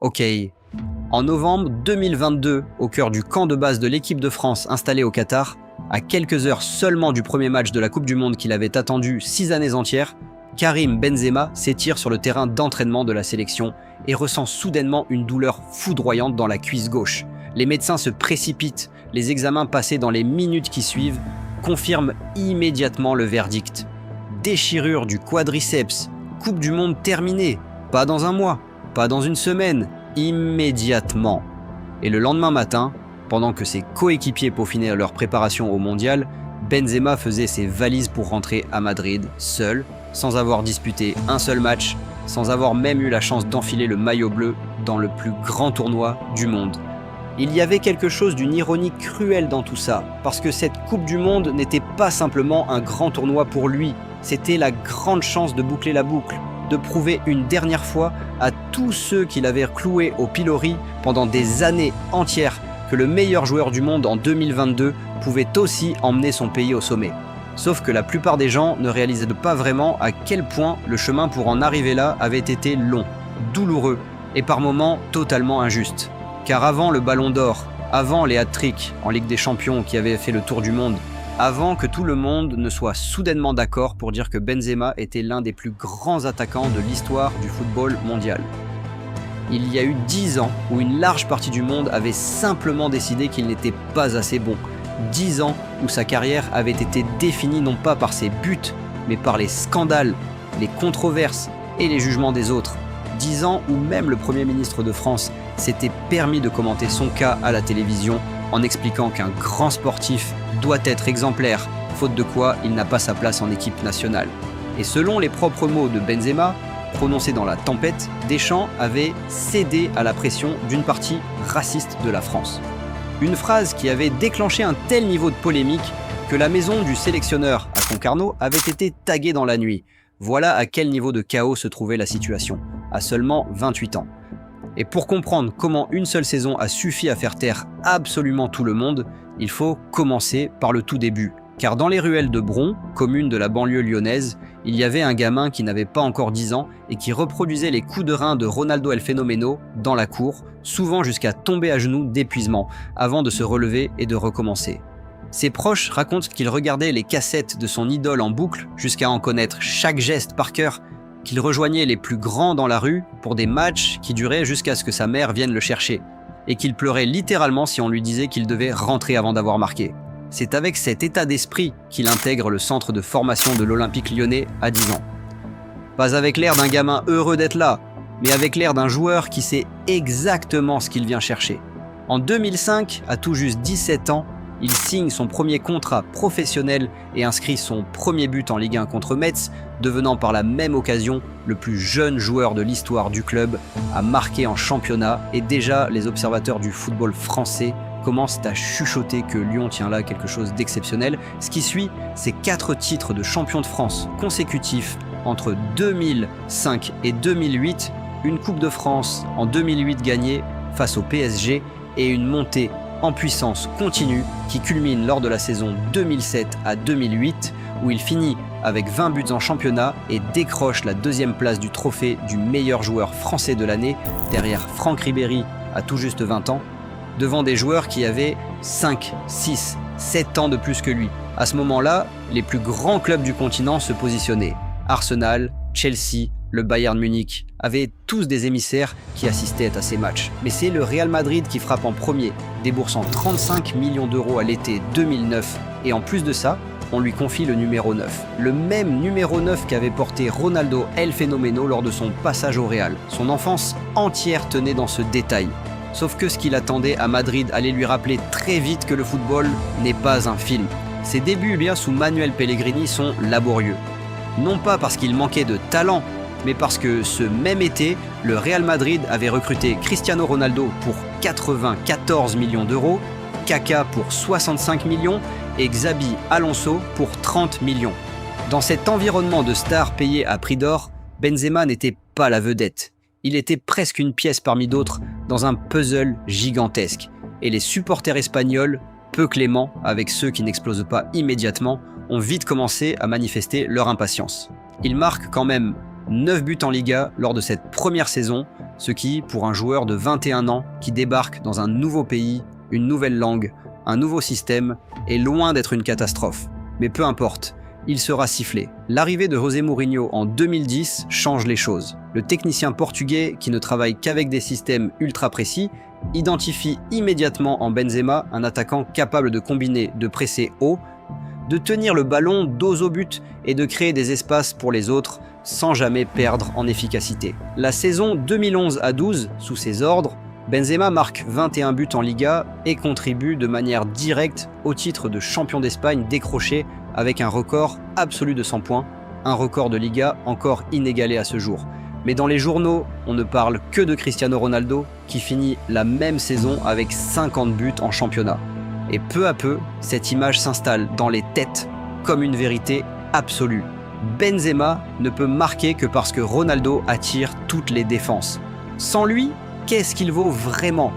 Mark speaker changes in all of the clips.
Speaker 1: Ok. En novembre 2022, au cœur du camp de base de l'équipe de France installé au Qatar, à quelques heures seulement du premier match de la Coupe du Monde qu'il avait attendu 6 années entières, Karim Benzema s'étire sur le terrain d'entraînement de la sélection et ressent soudainement une douleur foudroyante dans la cuisse gauche. Les médecins se précipitent, les examens passés dans les minutes qui suivent confirment immédiatement le verdict. Déchirure du quadriceps, Coupe du Monde terminée, pas dans un mois, pas dans une semaine, immédiatement. Et le lendemain matin, pendant que ses coéquipiers peaufinaient leur préparation au mondial, Benzema faisait ses valises pour rentrer à Madrid, seul, sans avoir disputé un seul match, sans avoir même eu la chance d'enfiler le maillot bleu dans le plus grand tournoi du monde. Il y avait quelque chose d'une ironie cruelle dans tout ça, parce que cette Coupe du Monde n'était pas simplement un grand tournoi pour lui, c'était la grande chance de boucler la boucle, de prouver une dernière fois à tous ceux qui l'avaient cloué au pilori pendant des années entières que le meilleur joueur du monde en 2022 pouvait aussi emmener son pays au sommet. Sauf que la plupart des gens ne réalisaient pas vraiment à quel point le chemin pour en arriver là avait été long, douloureux et par moments totalement injuste. Car avant le Ballon d'Or, avant les hat-tricks en Ligue des Champions qui avaient fait le tour du monde, avant que tout le monde ne soit soudainement d'accord pour dire que Benzema était l'un des plus grands attaquants de l'histoire du football mondial. Il y a eu 10 ans où une large partie du monde avait simplement décidé qu'il n'était pas assez bon. 10 ans où sa carrière avait été définie non pas par ses buts, mais par les scandales, les controverses et les jugements des autres. 10 ans où même le Premier ministre de France s'était permis de commenter son cas à la télévision en expliquant qu'un grand sportif doit être exemplaire, faute de quoi il n'a pas sa place en équipe nationale. Et selon les propres mots de Benzema, prononcés dans la tempête, Deschamps avait cédé à la pression d'une partie raciste de la France. Une phrase qui avait déclenché un tel niveau de polémique que la maison du sélectionneur à Concarneau avait été taguée dans la nuit. Voilà à quel niveau de chaos se trouvait la situation, à seulement 28 ans. Et pour comprendre comment une seule saison a suffi à faire taire absolument tout le monde, il faut commencer par le tout début. Car dans les ruelles de Bron, commune de la banlieue lyonnaise, il y avait un gamin qui n'avait pas encore 10 ans et qui reproduisait les coups de rein de Ronaldo El Fenomeno dans la cour, souvent jusqu'à tomber à genoux d'épuisement, avant de se relever et de recommencer. Ses proches racontent qu'il regardait les cassettes de son idole en boucle jusqu'à en connaître chaque geste par cœur, qu'il rejoignait les plus grands dans la rue pour des matchs qui duraient jusqu'à ce que sa mère vienne le chercher, et qu'il pleurait littéralement si on lui disait qu'il devait rentrer avant d'avoir marqué. C'est avec cet état d'esprit qu'il intègre le centre de formation de l'Olympique lyonnais à 10 ans. Pas avec l'air d'un gamin heureux d'être là, mais avec l'air d'un joueur qui sait exactement ce qu'il vient chercher. En 2005, à tout juste 17 ans, il signe son premier contrat professionnel et inscrit son premier but en Ligue 1 contre Metz, devenant par la même occasion le plus jeune joueur de l'histoire du club à marquer en championnat, et déjà les observateurs du football français commencent à chuchoter que Lyon tient là quelque chose d'exceptionnel. Ce qui suit, c'est 4 titres de champion de France consécutifs entre 2005 et 2008, une Coupe de France en 2008 gagnée face au PSG et une montée en puissance continue qui culmine lors de la saison 2007 à 2008 où il finit avec 20 buts en championnat et décroche la 2e place du trophée du meilleur joueur français de l'année derrière Franck Ribéry à tout juste 20 ans, devant des joueurs qui avaient 5, 6, 7 ans de plus que lui. À ce moment-là, les plus grands clubs du continent se positionnaient. Arsenal, Chelsea, le Bayern Munich avaient tous des émissaires qui assistaient à ces matchs. Mais c'est le Real Madrid qui frappe en premier, déboursant 35 millions d'euros à l'été 2009. Et en plus de ça, on lui confie le numéro 9. Le même numéro 9 qu'avait porté Ronaldo El Fenomeno lors de son passage au Real. Son enfance entière tenait dans ce détail. Sauf que ce qu'il attendait à Madrid allait lui rappeler très vite que le football n'est pas un film. Ses débuts sous Manuel Pellegrini sont laborieux. Non pas parce qu'il manquait de talent, mais parce que ce même été, le Real Madrid avait recruté Cristiano Ronaldo pour 94 millions d'euros, Kaka pour 65 millions et Xabi Alonso pour 30 millions. Dans cet environnement de stars payées à prix d'or, Benzema n'était pas la vedette. Il était presque une pièce parmi d'autres dans un puzzle gigantesque. Et les supporters espagnols, peu cléments avec ceux qui n'explosent pas immédiatement, ont vite commencé à manifester leur impatience. Il marque quand même 9 buts en Liga lors de cette première saison, Ce qui, pour un joueur de 21 ans qui débarque dans un nouveau pays, une nouvelle langue, un nouveau système, est loin d'être une catastrophe. Mais peu importe, il sera sifflé. L'arrivée de José Mourinho en 2010 change les choses. Le technicien portugais, qui ne travaille qu'avec des systèmes ultra précis, identifie immédiatement en Benzema un attaquant capable de combiner, de presser haut, de tenir le ballon dos au but et de créer des espaces pour les autres sans jamais perdre en efficacité. La saison 2011 à 12, sous ses ordres, Benzema marque 21 buts en Liga et contribue de manière directe au titre de champion d'Espagne décroché avec un record absolu de 100 points, un record de Liga encore inégalé à ce jour. Mais dans les journaux, on ne parle que de Cristiano Ronaldo qui finit la même saison avec 50 buts en championnat. Et peu à peu, cette image s'installe dans les têtes comme une vérité absolue. Benzema ne peut marquer que parce que Ronaldo attire toutes les défenses. Sans lui, qu'est-ce qu'il vaut vraiment?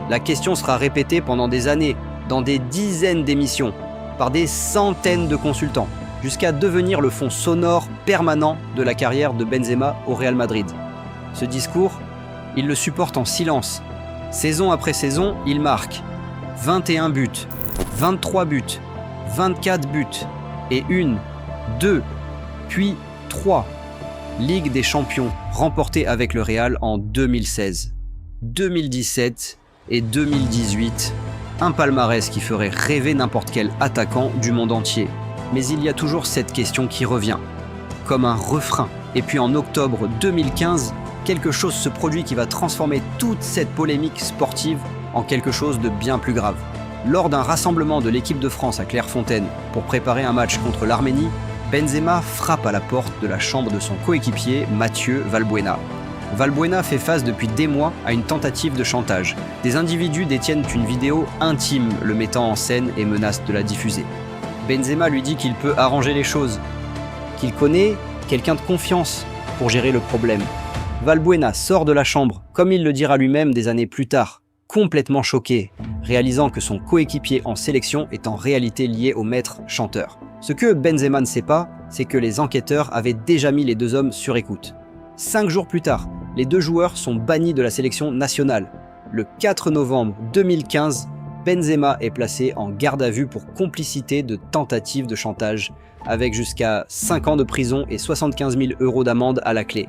Speaker 1: La question sera répétée pendant des années, dans des dizaines d'émissions, par des centaines de consultants, jusqu'à devenir le fond sonore permanent de la carrière de Benzema au Real Madrid. Ce discours, il le supporte en silence. Saison après saison, il marque 21 buts, 23 buts, 24 buts, et 1, 2, puis 3. Ligue des Champions remportée avec le Real en 2016, 2017 et 2018. Un palmarès qui ferait rêver n'importe quel attaquant du monde entier. Mais il y a toujours cette question qui revient, comme un refrain. Et puis en octobre 2015, quelque chose se produit qui va transformer toute cette polémique sportive en quelque chose de bien plus grave. Lors d'un rassemblement de l'équipe de France à Clairefontaine pour préparer un match contre l'Arménie, Benzema frappe à la porte de la chambre de son coéquipier Mathieu Valbuena. Valbuena fait face depuis des mois à une tentative de chantage. Des individus détiennent une vidéo intime le mettant en scène et menacent de la diffuser. Benzema lui dit qu'il peut arranger les choses, qu'il connaît quelqu'un de confiance pour gérer le problème. Valbuena sort de la chambre, comme il le dira lui-même des années plus tard, complètement choqué, réalisant que son coéquipier en sélection est en réalité lié au maître chanteur. Ce que Benzema ne sait pas, c'est que les enquêteurs avaient déjà mis les deux hommes sur écoute. 5 jours plus tard, les deux joueurs sont bannis de la sélection nationale. Le 4 novembre 2015, Benzema est placé en garde à vue pour complicité de tentative de chantage, avec jusqu'à 5 ans de prison et 75 000 € d'amende à la clé.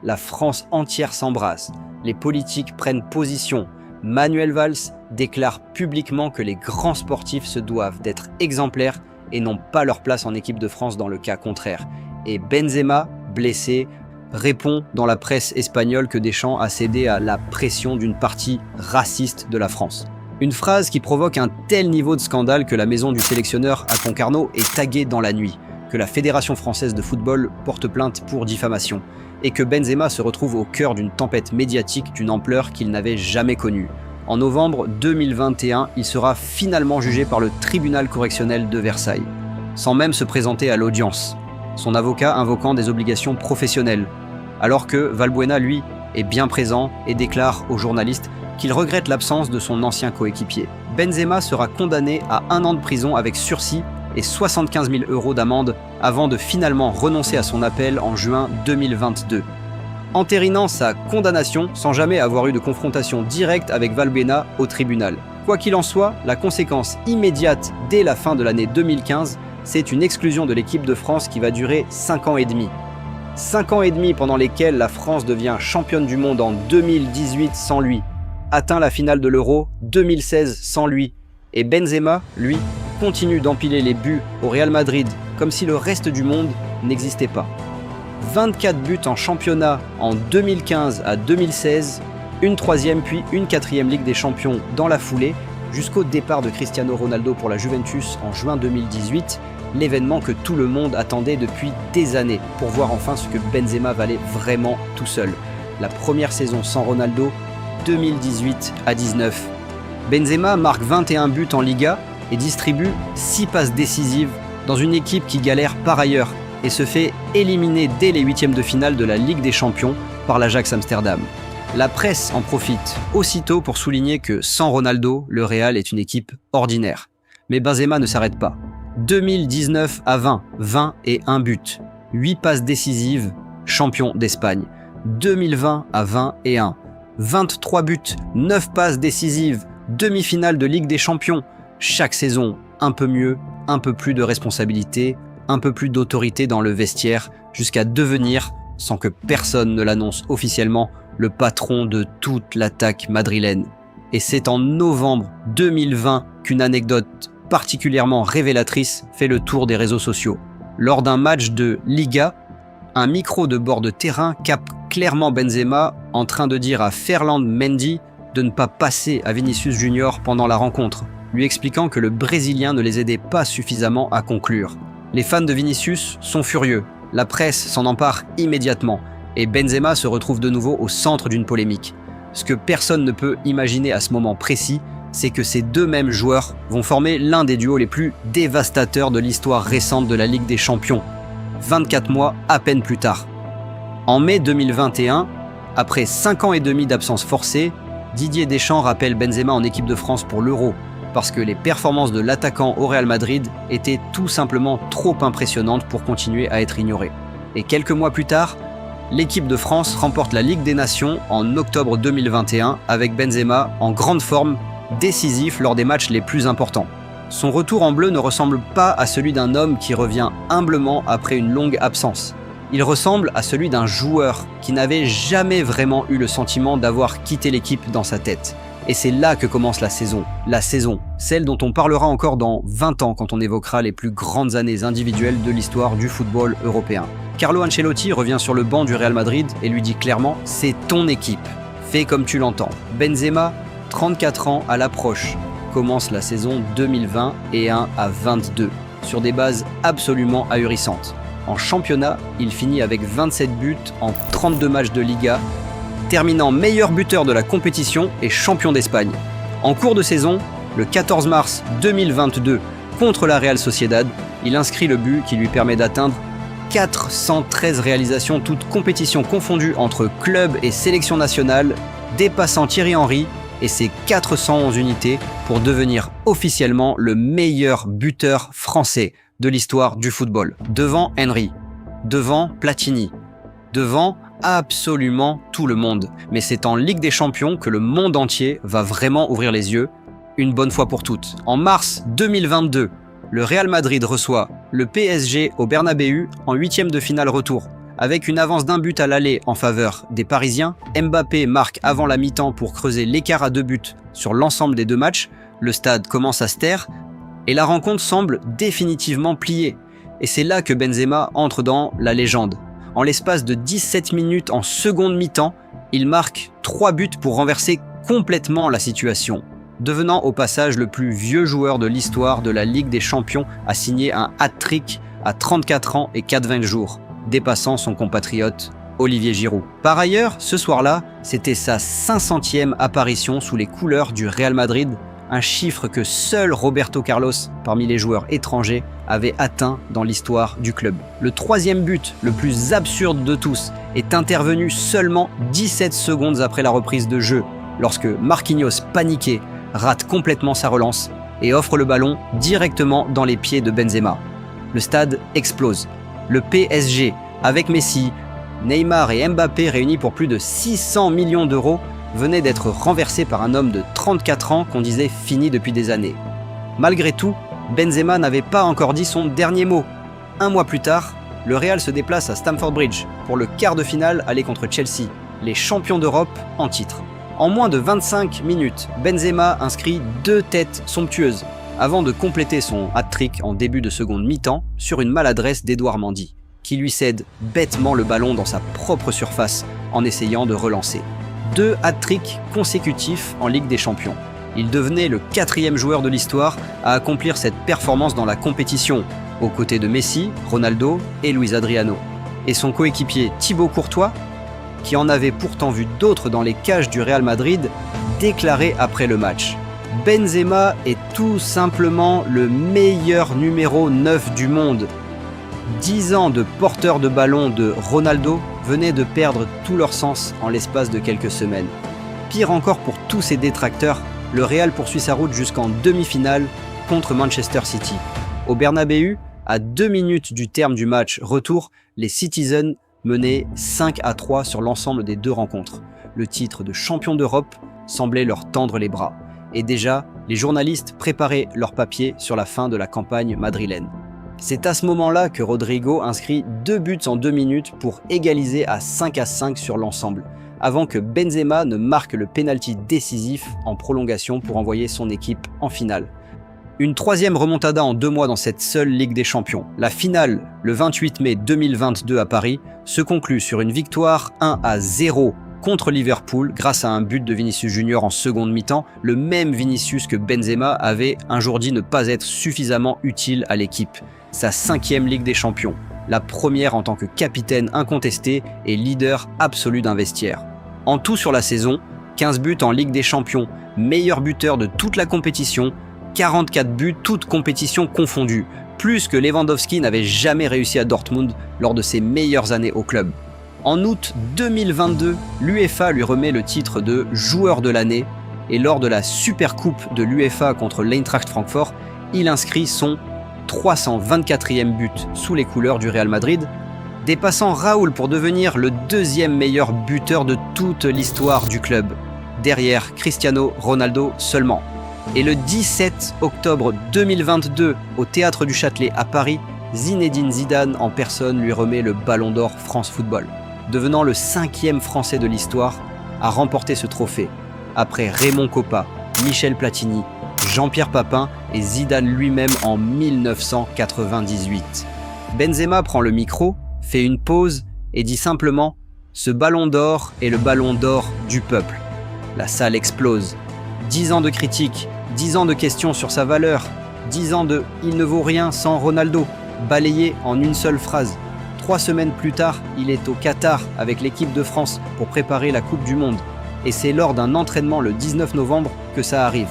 Speaker 1: La France entière s'embrasse, les politiques prennent position. Manuel Valls déclare publiquement que les grands sportifs se doivent d'être exemplaires et n'ont pas leur place en équipe de France dans le cas contraire. Et Benzema, blessé, répond dans la presse espagnole que Deschamps a cédé à la pression d'une partie raciste de la France. Une phrase qui provoque un tel niveau de scandale que la maison du sélectionneur à Concarneau est taguée dans la nuit, que la Fédération française de football porte plainte pour diffamation, et que Benzema se retrouve au cœur d'une tempête médiatique d'une ampleur qu'il n'avait jamais connue. En novembre 2021, il sera finalement jugé par le tribunal correctionnel de Versailles, sans même se présenter à l'audience, son avocat invoquant des obligations professionnelles, alors que Valbuena, lui, est bien présent et déclare aux journalistes qu'il regrette l'absence de son ancien coéquipier. Benzema sera condamné à 1 an de prison avec sursis et 75 000 € d'amende avant de finalement renoncer à son appel en juin 2022. Entérinant sa condamnation sans jamais avoir eu de confrontation directe avec Valbuena au tribunal. Quoi qu'il en soit, la conséquence immédiate dès la fin de l'année 2015, c'est une exclusion de l'équipe de France qui va durer 5 ans et demi. 5 ans et demi pendant lesquels la France devient championne du monde en 2018 sans lui, atteint la finale de l'Euro 2016 sans lui, et Benzema, lui, continue d'empiler les buts au Real Madrid comme si le reste du monde n'existait pas. 24 buts en championnat en 2015 à 2016, une 3e puis une 4e Ligue des Champions dans la foulée, jusqu'au départ de Cristiano Ronaldo pour la Juventus en juin 2018, l'événement que tout le monde attendait depuis des années pour voir enfin ce que Benzema valait vraiment tout seul. La première saison sans Ronaldo, 2018 à 19. Benzema marque 21 buts en Liga et distribue 6 passes décisives dans une équipe qui galère par ailleurs et se fait éliminer dès les 8e de finale de la Ligue des Champions par l'Ajax Amsterdam. La presse en profite aussitôt pour souligner que sans Ronaldo, le Real est une équipe ordinaire. Mais Benzema ne s'arrête pas. 2019 à 20 et 1 but, 8 passes décisives, champion d'Espagne. 2020 à 20 et 1, 23 buts, 9 passes décisives, demi-finale de Ligue des Champions. Chaque saison, un peu mieux, un peu plus de responsabilité, un peu plus d'autorité dans le vestiaire, jusqu'à devenir, sans que personne ne l'annonce officiellement, le patron de toute l'attaque madrilène. Et c'est en novembre 2020 qu'une anecdote particulièrement révélatrice fait le tour des réseaux sociaux. Lors d'un match de Liga, un micro de bord de terrain capte clairement Benzema en train de dire à Ferland Mendy de ne pas passer à Vinicius Junior pendant la rencontre, lui expliquant que le Brésilien ne les aidait pas suffisamment à conclure. Les fans de Vinicius sont furieux, la presse s'en empare immédiatement, et Benzema se retrouve de nouveau au centre d'une polémique. Ce que personne ne peut imaginer à ce moment précis, c'est que ces deux mêmes joueurs vont former l'un des duos les plus dévastateurs de l'histoire récente de la Ligue des Champions, 24 mois à peine plus tard. En mai 2021, après 5 ans et demi d'absence forcée, Didier Deschamps rappelle Benzema en équipe de France pour l'Euro, parce que les performances de l'attaquant au Real Madrid étaient tout simplement trop impressionnantes pour continuer à être ignorées. Et quelques mois plus tard, l'équipe de France remporte la Ligue des Nations en octobre 2021 avec Benzema en grande forme, décisif lors des matchs les plus importants. Son retour en bleu ne ressemble pas à celui d'un homme qui revient humblement après une longue absence. Il ressemble à celui d'un joueur qui n'avait jamais vraiment eu le sentiment d'avoir quitté l'équipe dans sa tête. Et c'est là que commence la saison, celle dont on parlera encore dans 20 ans quand on évoquera les plus grandes années individuelles de l'histoire du football européen. Carlo Ancelotti revient sur le banc du Real Madrid et lui dit clairement « C'est ton équipe, fais comme tu l'entends ». Benzema, 34 ans à l'approche, commence la saison 2021 à 22, sur des bases absolument ahurissantes. En championnat, il finit avec 27 buts en 32 matchs de Liga, terminant meilleur buteur de la compétition et champion d'Espagne. En cours de saison, le 14 mars 2022, contre la Real Sociedad, il inscrit le but qui lui permet d'atteindre 413 réalisations, toutes compétitions confondues entre club et sélection nationale, dépassant Thierry Henry et ses 411 unités pour devenir officiellement le meilleur buteur français de l'histoire du football. Devant Henry, devant Platini, devant absolument tout le monde. Mais c'est en Ligue des Champions que le monde entier va vraiment ouvrir les yeux, une bonne fois pour toutes. En mars 2022, le Real Madrid reçoit le PSG au Bernabéu en 8e de finale retour. Avec une avance d'un but à l'aller en faveur des Parisiens, Mbappé marque avant la mi-temps pour creuser l'écart à 2 buts sur l'ensemble des 2 matchs. Le stade commence à se taire et la rencontre semble définitivement pliée. Et c'est là que Benzema entre dans la légende. En l'espace de 17 minutes en seconde mi-temps, il marque 3 buts pour renverser complètement la situation, devenant au passage le plus vieux joueur de l'histoire de la Ligue des Champions à signer un hat-trick à 34 ans et 4 jours, dépassant son compatriote Olivier Giroud. Par ailleurs, ce soir-là, c'était sa 500e apparition sous les couleurs du Real Madrid, un chiffre que seul Roberto Carlos, parmi les joueurs étrangers, avait atteint dans l'histoire du club. Le 3e but, le plus absurde de tous, est intervenu seulement 17 secondes après la reprise de jeu, lorsque Marquinhos, paniqué, rate complètement sa relance et offre le ballon directement dans les pieds de Benzema. Le stade explose. Le PSG, avec Messi, Neymar et Mbappé réunis pour plus de 600 millions d'euros, venait d'être renversé par un homme de 34 ans qu'on disait fini depuis des années. Malgré tout, Benzema n'avait pas encore dit son dernier mot. Un mois plus tard, le Real se déplace à Stamford Bridge pour le quart de finale aller contre Chelsea, les champions d'Europe en titre. En moins de 25 minutes, Benzema inscrit 2 têtes somptueuses, avant de compléter son hat-trick en début de seconde mi-temps sur une maladresse d'Edouard Mendy, qui lui cède bêtement le ballon dans sa propre surface en essayant de relancer. 2 hat-tricks consécutifs en Ligue des Champions. Il devenait le 4e joueur de l'histoire à accomplir cette performance dans la compétition, aux côtés de Messi, Ronaldo et Luis Adriano. Et son coéquipier Thibaut Courtois, qui en avait pourtant vu d'autres dans les cages du Real Madrid, déclarait après le match « Benzema est tout simplement le meilleur numéro 9 du monde ». 10 ans de porteur de ballon de Ronaldo venaient de perdre tout leur sens en l'espace de quelques semaines. Pire encore pour tous ses détracteurs, le Real poursuit sa route jusqu'en demi-finale contre Manchester City. Au Bernabéu, à 2 minutes du terme du match retour, les Citizens menaient 5-3 sur l'ensemble des 2 rencontres. le titre de champion d'Europe semblait leur tendre les bras. Et déjà, les journalistes préparaient leurs papiers sur la fin de la campagne madrilène. C'est à ce moment-là que Rodrigo inscrit 2 buts en 2 minutes pour égaliser à 5-5 sur l'ensemble, avant que Benzema ne marque le pénalty décisif en prolongation pour envoyer son équipe en finale. Une 3e remontada en 2 mois dans cette seule Ligue des Champions. La finale, le 28 mai 2022 à Paris, se conclut sur une victoire 1-0 contre Liverpool grâce à un but de Vinicius Junior en seconde mi-temps, le même Vinicius que Benzema avait un jour dit ne pas être suffisamment utile à l'équipe. Sa 5e Ligue des Champions, la première en tant que capitaine incontesté et leader absolu d'un vestiaire. En tout sur la saison, 15 buts en Ligue des Champions, meilleur buteur de toute la compétition, 44 buts, toutes compétitions confondues, plus que Lewandowski n'avait jamais réussi à Dortmund lors de ses meilleures années au club. En août 2022, l'UEFA lui remet le titre de joueur de l'année et lors de la Supercoupe de l'UEFA contre l'Eintracht Francfort, il inscrit son 324e but sous les couleurs du Real Madrid, dépassant Raúl pour devenir le 2e meilleur buteur de toute l'histoire du club, derrière Cristiano Ronaldo seulement. Et le 17 octobre 2022, au Théâtre du Châtelet à Paris, Zinedine Zidane en personne lui remet le Ballon d'Or France Football, devenant le 5e Français de l'histoire à remporter ce trophée, après Raymond Kopa, Michel Platini, Jean-Pierre Papin et Zidane lui-même en 1998. Benzema prend le micro, fait une pause et dit simplement « Ce Ballon d'Or est le Ballon d'Or du peuple ». La salle explose. 10 ans de critiques, 10 ans de questions sur sa valeur, 10 ans de « il ne vaut rien sans Ronaldo », balayé en une seule phrase. 3 semaines plus tard, il est au Qatar avec l'équipe de France pour préparer la Coupe du Monde. Et c'est lors d'un entraînement le 19 novembre que ça arrive.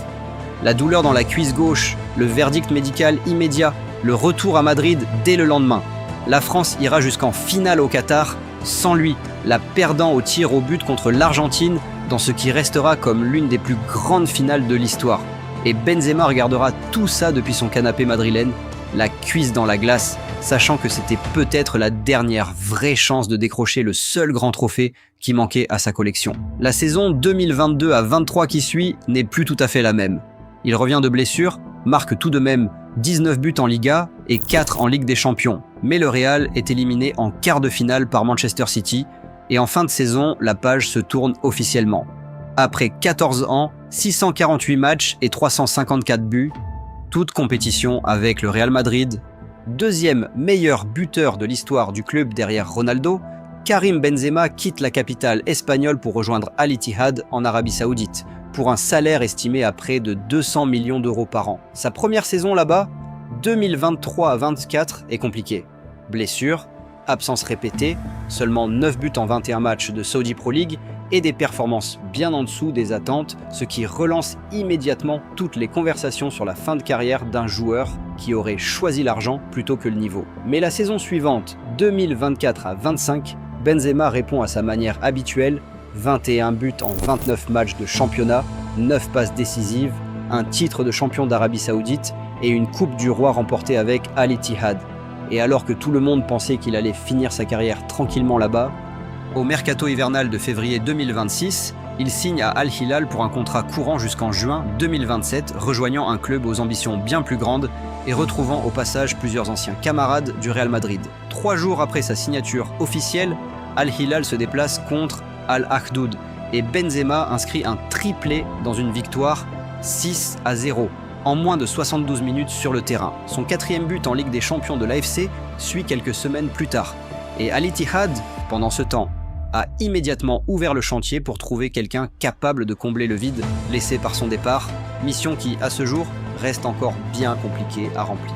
Speaker 1: La douleur dans la cuisse gauche, le verdict médical immédiat, le retour à Madrid dès le lendemain. La France ira jusqu'en finale au Qatar, sans lui, la perdant au tir au but contre l'Argentine dans ce qui restera comme l'une des plus grandes finales de l'histoire. Et Benzema regardera tout ça depuis son canapé madrilène, la cuisse dans la glace, sachant que c'était peut-être la dernière vraie chance de décrocher le seul grand trophée qui manquait à sa collection. La saison 2022 à 23 qui suit n'est plus tout à fait la même. Il revient de blessure, marque tout de même 19 buts en Liga et 4 en Ligue des Champions. Mais le Real est éliminé en quart de finale par Manchester City et en fin de saison, la page se tourne officiellement. Après 14 ans, 648 matchs et 354 buts, toute compétition avec le Real Madrid, 2e meilleur buteur de l'histoire du club derrière Ronaldo, Karim Benzema quitte la capitale espagnole pour rejoindre Al Ittihad en Arabie Saoudite, pour un salaire estimé à près de 200 millions d'euros par an. Sa première saison là-bas, 2023 à 24, est compliquée. Blessures, absences répétées, seulement 9 buts en 21 matchs de Saudi Pro League et des performances bien en dessous des attentes, ce qui relance immédiatement toutes les conversations sur la fin de carrière d'un joueur qui aurait choisi l'argent plutôt que le niveau. Mais la saison suivante, 2024 à 25, Benzema répond à sa manière habituelle, 21 buts en 29 matchs de championnat, 9 passes décisives, un titre de champion d'Arabie Saoudite et une Coupe du Roi remportée avec Al Ittihad. Et alors que tout le monde pensait qu'il allait finir sa carrière tranquillement là-bas, au mercato hivernal de février 2026, il signe à Al Hilal pour un contrat courant jusqu'en juin 2027, rejoignant un club aux ambitions bien plus grandes et retrouvant au passage plusieurs anciens camarades du Real Madrid. 3 jours après sa signature officielle, Al Hilal se déplace contre Al Ahdoud et Benzema inscrit un triplé dans une victoire 6-0 en moins de 72 minutes sur le terrain. Son 4e but en Ligue des Champions de l'AFC suit quelques semaines plus tard. Et Al Ittihad, pendant ce temps, a immédiatement ouvert le chantier pour trouver quelqu'un capable de combler le vide laissé par son départ, mission qui, à ce jour, reste encore bien compliquée à remplir.